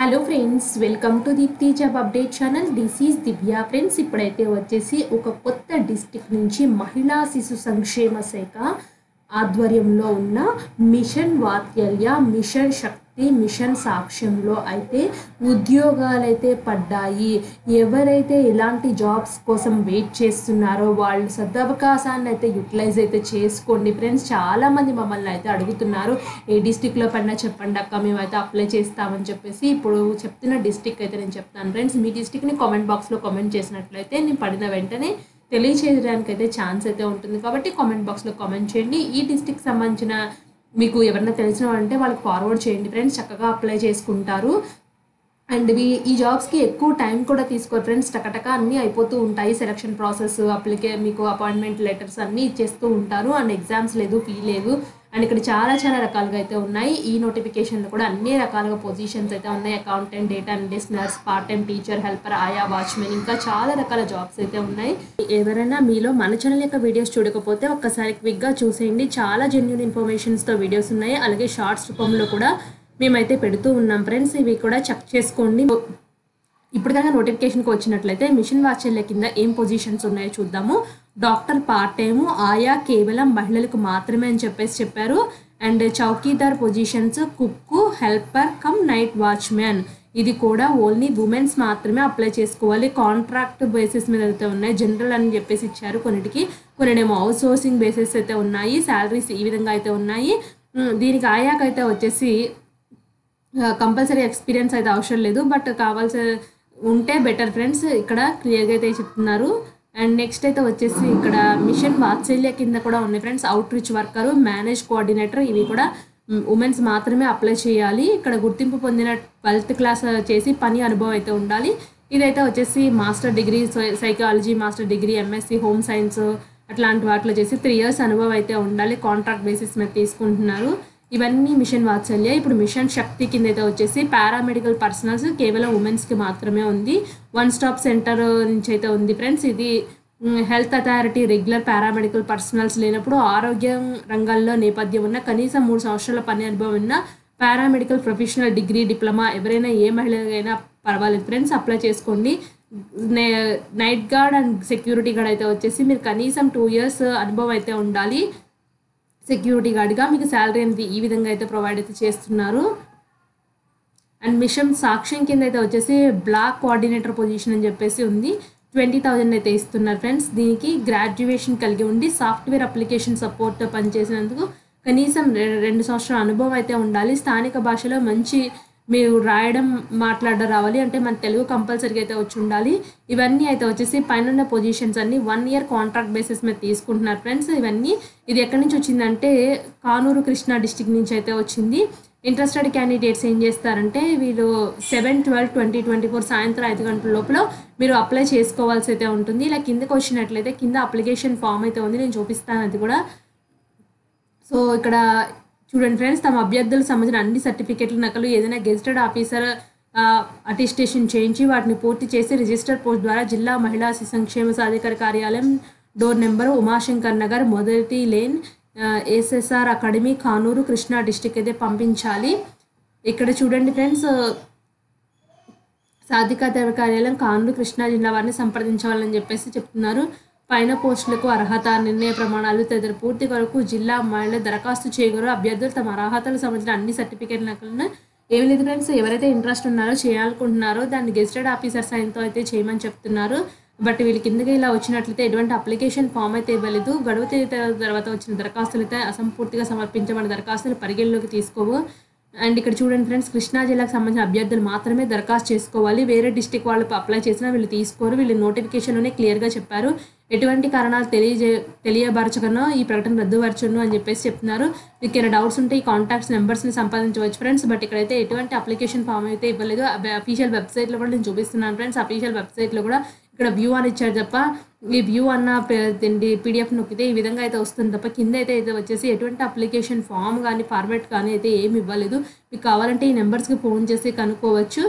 Hello friends, welcome to Deepthi job update channel. This is Divya. Friends, ఇప్పుడైతే వచ్చేసి ఒక కొత్త డిస్ట్రిక్ట్ నుంచి మహిళా శిశు సంక్షేమ శాఖ ఆధ్వర్యంలో ఉన్న మిషన్ వాత్సల్య, మిషన్ శక్తి, మిషన్ సాక్ష్యంలో అయితే ఉద్యోగాలైతే పడ్డాయి. ఎవరైతే ఇలాంటి జాబ్స్ కోసం వెయిట్ చేస్తున్నారో వాళ్ళు సదవకాశాన్ని అయితే యూటిలైజ్ అయితే చేసుకోండి ఫ్రెండ్స్. చాలామంది మమ్మల్ని అయితే అడుగుతున్నారు, ఏ డిస్టిక్లో పడినా చెప్పండి అక్క, మేమైతే అప్లై చేస్తామని చెప్పేసి. ఇప్పుడు చెప్తున్న డిస్టిక్ అయితే నేను చెప్తాను ఫ్రెండ్స్. మీ డిస్టిక్ని కామెంట్ బాక్స్లో కామెంట్ చేసినట్లయితే నేను పడిన వెంటనే తెలియచేయడానికి అయితే ఛాన్స్ అయితే ఉంటుంది. కాబట్టి కామెంట్ బాక్స్లో కామెంట్ చేయండి. ఈ డిస్టిక్ సంబంధించిన మీకు ఎవరైనా తెలిసిన అంటే వాళ్ళకి ఫార్వర్డ్ చేయండి ఫ్రెండ్స్. చక్కగా అప్లై చేసుకుంటారు. అండ్ ఈ జాబ్స్కి ఎక్కువ టైం కూడా తీసుకోరు ఫ్రెండ్స్. టకటక అన్నీ అయిపోతూ ఉంటాయి. సెలక్షన్ ప్రాసెస్, మీకు అపాయింట్మెంట్ లెటర్స్ అన్నీ ఇచ్చేస్తూ ఉంటారు. అండ్ ఎగ్జామ్స్ లేదు, ఫీ లేదు. అండ్ ఇక్కడ చాలా రకాలుగా అయితే ఉన్నాయి. ఈ నోటిఫికేషన్లో కూడా అన్ని రకాలుగా పొజిషన్స్ అయితే ఉన్నాయి. Accountant, data analyst, nurse, part time teacher, helper, ఆయా, వాచ్మెన్, ఇంకా చాలా రకాల జాబ్స్ అయితే ఉన్నాయి. ఎవరైనా మీలో మన ఛానల్ యొక్క వీడియోస్ చూడకపోతే ఒక్కసారి క్విక్గా చూసేయండి. చాలా జెన్యూన్ ఇన్ఫర్మేషన్స్తో వీడియోస్ ఉన్నాయి. అలాగే షార్ట్స్ రూపంలో కూడా మేమైతే పెడుతూ ఉన్నాం ఫ్రెండ్స్. ఇవి కూడా చెక్ చేసుకోండి. ఇప్పుడు కనుక నోటిఫికేషన్కి వచ్చినట్లయితే మిషన్ వాత్సల్య కింద ఏం పొజిషన్స్ ఉన్నాయో చూద్దాము. డాక్టర్ పార్ట్ టైము, ఆయా కేవలం మహిళలకు మాత్రమే అని చెప్పారు. And chowkidar positions, cook, helper cum night watchmen, ఇది కూడా ఓన్లీ ఉమెన్స్ మాత్రమే అప్లై చేసుకోవాలి. కాంట్రాక్ట్ బేసిస్ మీద అయితే ఉన్నాయి. జనరల్ అని చెప్పేసి ఇచ్చారు కొన్నిటికి, కొన్నినేమో అవుట్ సోర్సింగ్ బేసిస్ అయితే ఉన్నాయి. శాలరీస్ ఈ విధంగా అయితే ఉన్నాయి. దీనికి ఆయాకైతే వచ్చేసి కంపల్సరీ ఎక్స్పీరియన్స్ అయితే అవసరం లేదు, బట్ కావాల్సి ఉంటే బెటర్ ఫ్రెండ్స్. ఇక్కడ క్లియర్గా అయితే చెప్తున్నారు. అండ్ నెక్స్ట్ అయితే వచ్చేసి ఇక్కడ మిషన్ వాత్సల్య కింద కూడా ఉన్నాయి friends. Out reach worker, manage coordinator, ఇవి కూడా ఉమెన్స్ మాత్రమే అప్లై చేయాలి. ఇక్కడ గుర్తింపు పొందిన 12th క్లాస్ చేసి పని అనుభవం అయితే ఉండాలి. ఇదైతే వచ్చేసి master degree psychology, master degree, MSc home science అట్లాంటి వాటిలో చేసి 3 years అనుభవం అయితే ఉండాలి. కాంట్రాక్ట్ బేసిస్ మీద తీసుకుంటున్నారు. ఇవన్నీ మిషన్ వాత్సల్య. ఇప్పుడు మిషన్ శక్తి కింద అయితే వచ్చేసి పారామెడికల్ పర్సనల్స్, కేవలం ఉమెన్స్కి మాత్రమే ఉంది. వన్ స్టాప్ సెంటర్ నుంచి అయితే ఉంది ఫ్రెండ్స్. ఇది health authority regular paramedical personals లేనప్పుడు ఆరోగ్యం రంగాల్లో నేపథ్యం ఉన్న కనీసం 3 సంవత్సరాల పని అనుభవం ఉన్న పారామెడికల్ ప్రొఫెషనల్ డిగ్రీ, డిప్లొమా ఎవరైనా ఏ మహిళలైనా పర్వాలేదు ఫ్రెండ్స్, అప్లై చేసుకోండి. Night gourd and security guard అయితే వచ్చేసి మీరు కనీసం 2 years అనుభవం అయితే ఉండాలి. సెక్యూరిటీ గార్డ్గా మీకు శాలరీ అనేది ఈ విధంగా అయితే ప్రొవైడ్ అయితే చేస్తున్నారు. అండ్ మిషన్ సాక్ష్యం కింద అయితే వచ్చేసి బ్లాక్ కోఆర్డినేటర్ పొజిషన్ అని చెప్పేసి ఉంది. 20,000 అయితే ఇస్తున్నారు ఫ్రెండ్స్. దీనికి గ్రాడ్యుయేషన్ కలిగి ఉండి సాఫ్ట్వేర్ అప్లికేషన్ సపోర్ట్తో పనిచేసినందుకు కనీసం 2 సంవత్సరాల అనుభవం అయితే ఉండాలి. స్థానిక భాషలో మంచి మీరు రాయడం, మాట్లాడడం రావాలి. అంటే మన తెలుగు కంపల్సరీగా అయితే వచ్చి ఉండాలి. ఇవన్నీ అయితే వచ్చేసి పైన పొజిషన్స్ అన్ని 1 year కాంట్రాక్ట్ బేసిస్ మీద తీసుకుంటున్నారు ఫ్రెండ్స్. ఇది ఎక్కడి నుంచి వచ్చిందంటే కానూరు, కృష్ణా డిస్టిక్ నుంచి అయితే వచ్చింది. ఇంట్రెస్టెడ్ క్యాండిడేట్స్ ఏం చేస్తారంటే వీళ్ళు 7/12/2024 సాయంత్రం 5 గంటల లోపల మీరు అప్లై చేసుకోవాల్సి అయితే ఉంటుంది. ఇలా కిందకి వచ్చినట్లయితే కింద అప్లికేషన్ ఫామ్ అయితే ఉంది, నేను చూపిస్తాను అది కూడా. సో ఇక్కడ చూడండి ఫ్రెండ్స్, తమ అభ్యర్థులకు సంబంధించిన అన్ని సర్టిఫికేట్ల నకలు ఏదైనా గెజిటెడ్ ఆఫీసర్ అటెస్టేషన్ చేయించి వాటిని పూర్తి చేసి రిజిస్టర్ పోస్ట్ ద్వారా జిల్లా మహిళా శిశు సంక్షేమ సాధికార కార్యాలయం, డోర్ నెంబర్ ఉమాశంకర్ నగర్, మొదటి lane, SSR academy, Kanuru, Krishna district అయితే పంపించాలి. ఇక్కడ చూడండి ఫ్రెండ్స్, సాధికార కార్యాలయం కానూరు, కృష్ణా జిల్లా వారిని సంప్రదించాలని చెప్పేసి చెప్తున్నారు. పైన పోస్టులకు అర్హత, నిర్ణయ ప్రమాణాలు తదితర పూర్తి కొరకు జిల్లా మహిళ దరఖాస్తు చేయగలరు. అభ్యర్థులు తమ అర్హతలకు సంబంధించిన అన్ని సర్టిఫికేట్ నకలను ఏమి లేదు ఫ్రెండ్స్, ఎవరైతే ఇంట్రెస్ట్ ఉన్నారో చేయాలనుకుంటున్నారో దాన్ని గెజిటెడ్ ఆఫీసర్ సైన్తో అయితే చేయమని చెప్తున్నారు. బట్ వీళ్ళ కిందకి ఇలా వచ్చినట్లయితే ఎటువంటి అప్లికేషన్ ఫామ్ అయితే ఇవ్వలేదు. గడువు తేదీ తర్వాత వచ్చిన దరఖాస్తులు అయితే అసంపూర్తిగా సమర్పించబడిన దరఖాస్తులు పరిగణలోకి తీసుకోవు. అండ్ ఇక్కడ చూడండి ఫ్రెండ్స్, కృష్ణా జిల్లాకు సంబంధించిన అభ్యర్థులు మాత్రమే దరఖాస్తు చేసుకోవాలి. వేరే డిస్టిక్ వాళ్ళు అప్లై చేసినా వీళ్ళు తీసుకోరు. వీళ్ళు నోటిఫికేషన్లోనే క్లియర్గా చెప్పారు. ఎటువంటి కారణాలు తెలియబరచకనో ఈ ప్రకటన రద్దుపరచును అని చెప్పేసి చెప్తున్నారు. మీకు ఏమైనా డౌట్స్ ఉంటే ఈ కాంటాక్ట్స్ నెంబర్స్ని సంపాదించవచ్చు ఫ్రెండ్స్. బట్ ఇక్కడైతే ఎటువంటి అప్లికేషన్ ఫామ్ అయితే ఇవ్వలేదు. అఫీషియల్ వెబ్సైట్లో కూడా నేను చూపిస్తున్నాను ఫ్రెండ్స్. అఫీషియల్ వెబ్సైట్లో కూడా ఇక్కడ వ్యూ అని ఇచ్చారు తప్ప, ఈ వ్యూ అన్న PDF నొక్కితే ఈ విధంగా అయితే వస్తుంది తప్ప కింద అయితే వచ్చేసి ఎటువంటి అప్లికేషన్ ఫామ్ కానీ ఫార్మాట్ కానీ అయితే ఏమి ఇవ్వలేదు. మీకు కావాలంటే ఈ నెంబర్స్కి ఫోన్ చేసి కనుక్కోవచ్చు.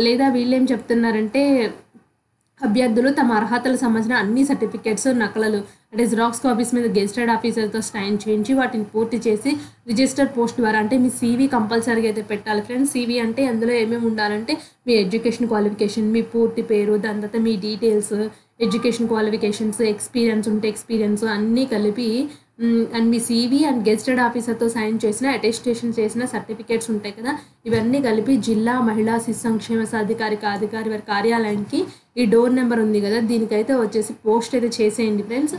లేదా వీళ్ళు ఏం చెప్తున్నారంటే అభ్యర్థులు తమ అర్హతలకు సంబంధించిన అన్ని సర్టిఫికేట్స్ నకలలు అంటే జిరాక్స్ కాపీస్ మీద గెజిటెడ్ ఆఫీసర్తో సైన్ చేయించి వాటిని పూర్తి చేసి రిజిస్టర్ పోస్ట్ ద్వారా అంటే మీ సీవీ కంపల్సరీగా అయితే పెట్టాలి ఫ్రెండ్స్. సీవీ అంటే అందులో ఏమేమి ఉండాలంటే మీ ఎడ్యుకేషన్ క్వాలిఫికేషన్, మీ పూర్తి పేరు, దాని తర్వాత మీ డీటెయిల్స్, ఎడ్యుకేషన్ క్వాలిఫికేషన్స్, ఎక్స్పీరియన్స్ ఉంటే ఎక్స్పీరియన్స్ అన్నీ కలిపి అండ్ మీ సీవీ అండ్ గెజిటెడ్ ఆఫీసర్తో సైన్ చేసిన అటెస్టేషన్ చేసిన సర్టిఫికేట్స్ ఉంటాయి కదా, ఇవన్నీ కలిపి జిల్లా మహిళా శిశు సంక్షేమ అధికారి వారి కార్యాలయానికి ఈ డోర్ నెంబర్ ఉంది కదా దీనికైతే వచ్చేసి పోస్ట్ అయితే చేసేయండి ఫ్రెండ్స్.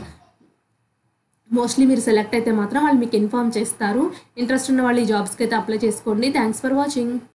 మోస్ట్లీ మీరు సెలెక్ట్ అయితే మాత్రం వాళ్ళు మీకు ఇన్ఫామ్ చేస్తారు. ఇంట్రెస్ట్ ఉన్న వాళ్ళు ఈ జాబ్స్కి అయితే అప్లై చేసుకోండి. Thanks for watching.